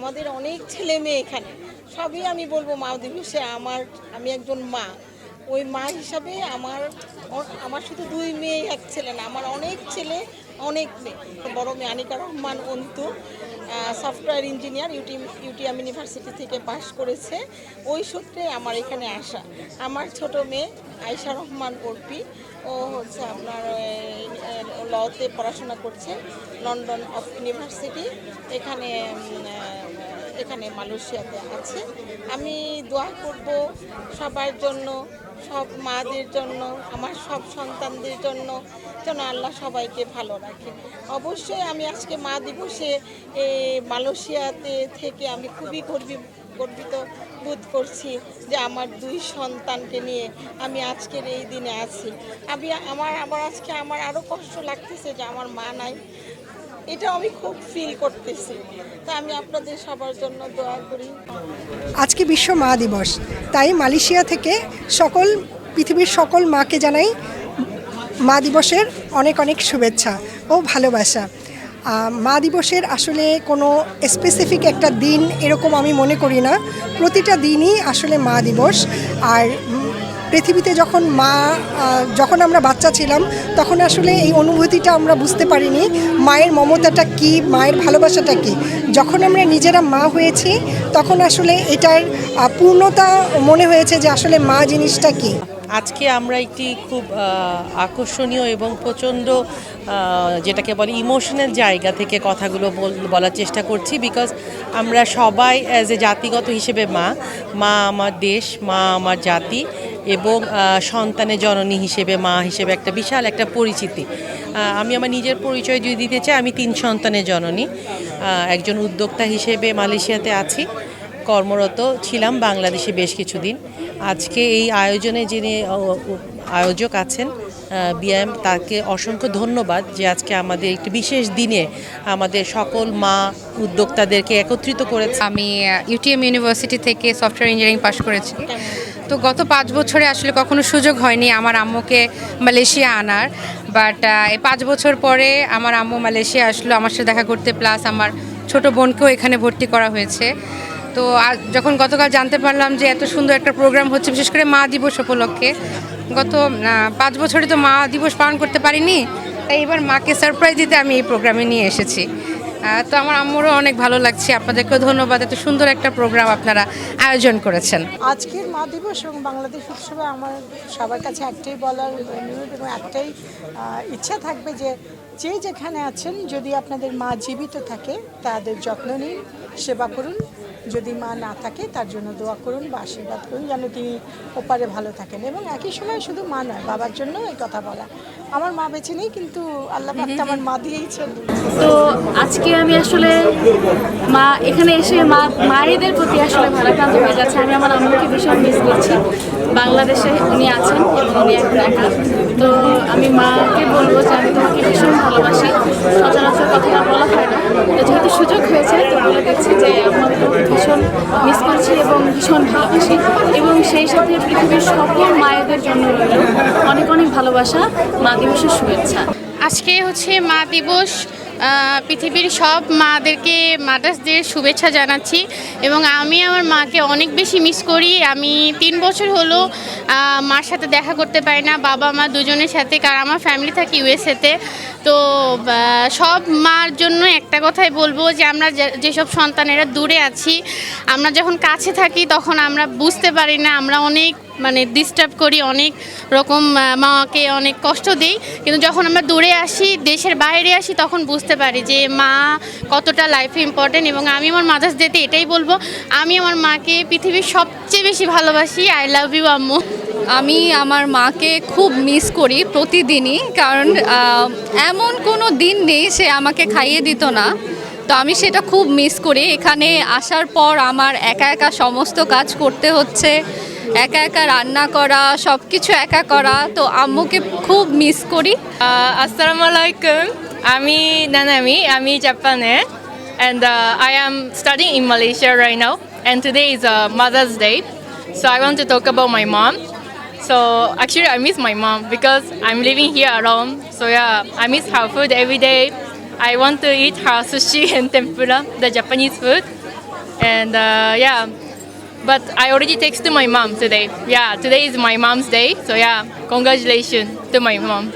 আমাদের অনেক ছেলে মেয়ে এখানে, সবই আমি বলবো মা দিবসে আমি একজন মা, ওই মা হিসাবে আমার শুধু 2 মেয়ে 1 ছেলে না, আমার অনেক ছেলে অনেক মেয়ে। বড় মেয়ে Anika Rahman Antu software engineer UTM university থেকে পাশ করেছে, ওই সূত্রে আমার এখানে আসা। আমার ছোট মেয়ে আয়শা রহমান অর্পি, ও হচ্ছে আপনার লতে পড়াশোনা করছে লন্ডন অফ ইউনিভার্সিটি, এখানে মালয়েশিয়াতে আছে। আমি দোয়া করব সবার জন্য, সব মাদের জন্য, আমার সব সন্তানদের জন্য, যেন আল্লাহ সবাইকে ভালো রাখে। অবশ্যই আমি আজকে মা দিবসে মালয়েশিয়াতে থেকে আমি খুবই গর্বিত বোধ করছি যে আমার 2 সন্তানকে নিয়ে আমি আজকের এই দিনে আছি। আজকে আমার আরও কষ্ট লাগতেছে যে আমার মা নাই, এটা আমি খুব ফিল করতেছি। তা আমি আপনাদের সবার জন্য দোয়া করি। আজকে বিশ্ব মা দিবস, তাই মালয়েশিয়া থেকে পৃথিবীর সকল মাকে জানাই মা দিবসের অনেক অনেক শুভেচ্ছা ও ভালোবাসা। মা দিবসের আসলে কোনো স্পেসিফিক একটা দিন এরকম আমি মনে করি না, প্রতিটা দিনই আসলে মা দিবস। আর পৃথিবীতে যখন আমরা বাচ্চা ছিলাম তখন আসলে এই অনুভূতিটা আমরা বুঝতে পারিনি, মায়ের মমতাটা কী, মায়ের ভালোবাসাটা কী। যখন আমরা নিজেরা মা হয়েছি তখন আসলে এটার পূর্ণতা মনে হয়েছে যে আসলে মা জিনিসটা কী। আজকে আমরা একটি খুব আকর্ষণীয় এবং প্রচণ্ড যেটাকে বলে ইমোশনাল জায়গা থেকে কথাগুলো বলার চেষ্টা করছি, বিকজ আমরা সবাই অ্যাজ এ জাতিগত হিসেবে মা আমার দেশ, মা আমার জাতি, এবং সন্তানের জননী হিসেবে মা হিসেবে একটা বিশাল একটা পরিচিতি। আমি আমার নিজের পরিচয় যদি দিতে চাই, আমি 3 সন্তানের জননী, একজন উদ্যোক্তা হিসেবে মালয়েশিয়াতে আছি, কর্মরত ছিলাম বাংলাদেশে বেশ কিছুদিন। আজকে এই আয়োজনে যিনি আয়োজক আছেন বিএম, তাকে অসংখ্য ধন্যবাদ যে আজকে আমাদের একটি বিশেষ দিনে আমাদের সকল মা উদ্যোক্তাদেরকে একত্রিত করেছে। আমি ইউটিএম ইউনিভার্সিটি থেকে সফটওয়্যার ইঞ্জিনিয়ারিং পাশ করেছি। তো গত 5 বছরে আসলে কখনো সুযোগ হয়নি আমার আম্মুকে মালয়েশিয়া আনার, বাট এই 5 বছর পরে আমার আম্মু মালয়েশিয়া আসলো আমার সাথে দেখা করতে, প্লাস আমার ছোট বোনকেও এখানে ভর্তি করা হয়েছে। তো যখন গতকাল জানতে পারলাম যে এত সুন্দর একটা প্রোগ্রাম হচ্ছে, বিশেষ করে মা দিবস উপলক্ষে, গত 5 বছরে তো মা দিবস পালন করতে পারিনি, তাই এবার মাকে সারপ্রাইজ দিতে আমি এই প্রোগ্রামে নিয়ে এসেছি। তো আমার আম্মুরও অনেক ভালো লাগছে। আপনাদেরকেও ধন্যবাদ, এত সুন্দর একটা প্রোগ্রাম আপনারা আয়োজন করেছেন। আজকের মা দিবস এবং বাংলাদেশ উৎসবে আমার সবার কাছে একটাই বলার অনুরোধ এবং একটাই ইচ্ছা থাকবে যে যেখানে আছেন, যদি আপনাদের মা জীবিত থাকে তাদের যত্ন নিন, সেবা করুন। যদি মা না থাকে তার জন্য দোয়া করুন বা আশীর্বাদ করুন যেন তিনি ওপারে ভালো থাকেন। এবং একই সময় শুধু মা নয়, বাবার জন্য এই কথা বলা। আমার মা বেঁচে নেই, কিন্তু আল্লাহ পাক আমার মা দিয়েইছেন। তো আজকে আমি আসলে এখানে এসে মায়েদের প্রতি আসলে ভারাক্রান্ত হয়ে যাচ্ছে। আমি আমার আম্মুকে ভীষণ মিস করছি। বাংলাদেশে উনি আছেন এবং উনি এখন একা। তো আমি মাকে বলবো যে আমি তোমাকে ভীষণ ভালোবাসি, সচরাচর কথাটা বলা হয় না, তো যেহেতু সুযোগ হয়েছে তো বলে দিচ্ছি যে আমি তোমাকে ভীষণ মিস করছি এবং ভীষণ ভালোবাসি। এবং সেই সাথে পৃথিবীর সকল মায়েদের জন্য রইল অনেক অনেক ভালোবাসা, মা দিবসের শুভেচ্ছা। আজকে হচ্ছে মা দিবস, পৃথিবীর সব মাদেরকে মাদার্স ডের শুভেচ্ছা জানাচ্ছি। এবং আমি আমার মাকে অনেক বেশি মিস করি। আমি 3 বছর হলো মার সাথে দেখা করতে পারি না, বাবা মা দুজনের সাথে, কারণ আমার ফ্যামিলি থাকে ইউএসএতে। তো সব মার জন্য একটা কথাই বলবো যে আমরা যেসব সন্তানেরা দূরে আছি, আমরা যখন কাছে থাকি তখন আমরা বুঝতে পারি না, আমরা অনেক ডিস্টার্ব করি, অনেক রকম মাকে অনেক কষ্ট দিই। কিন্তু যখন আমরা দূরে আসি, দেশের বাইরে আসি, তখন বুঝতে পারি যে মা কতটা লাইফে ইম্পর্টেন্ট। এবং আমি আমার মাদার্স ডেতে এটাই বলবো, আমি আমার মাকে পৃথিবীর সবচেয়ে বেশি ভালোবাসি। আই লাভ ইউ আম্মু। আমি আমার মাকে খুব মিস করি প্রতিদিনই, কারণ এমন কোনো দিন নেই সে আমাকে খাইয়ে দিত না। তো আমি সেটা খুব মিস করি। এখানে আসার পর আমার একা একা সমস্ত কাজ করতে হচ্ছে, একা একা রান্না করা, সব কিছু একা করা। তো আম্মুকে খুব মিস করি। আসসালামু আলাইকুম, আমি নানামি, আমি জাপানে, and I am studying in Malaysia right now, and today is Mother's Day, so I want to talk about my mom. So actually I miss my mom because I'm living here alone, so yeah, I miss her food every day. I want to eat her sushi and tempura, the Japanese food. and yeah. But I already texted my mom today. Yeah, today is my mom's day, so yeah, congratulations to my mom.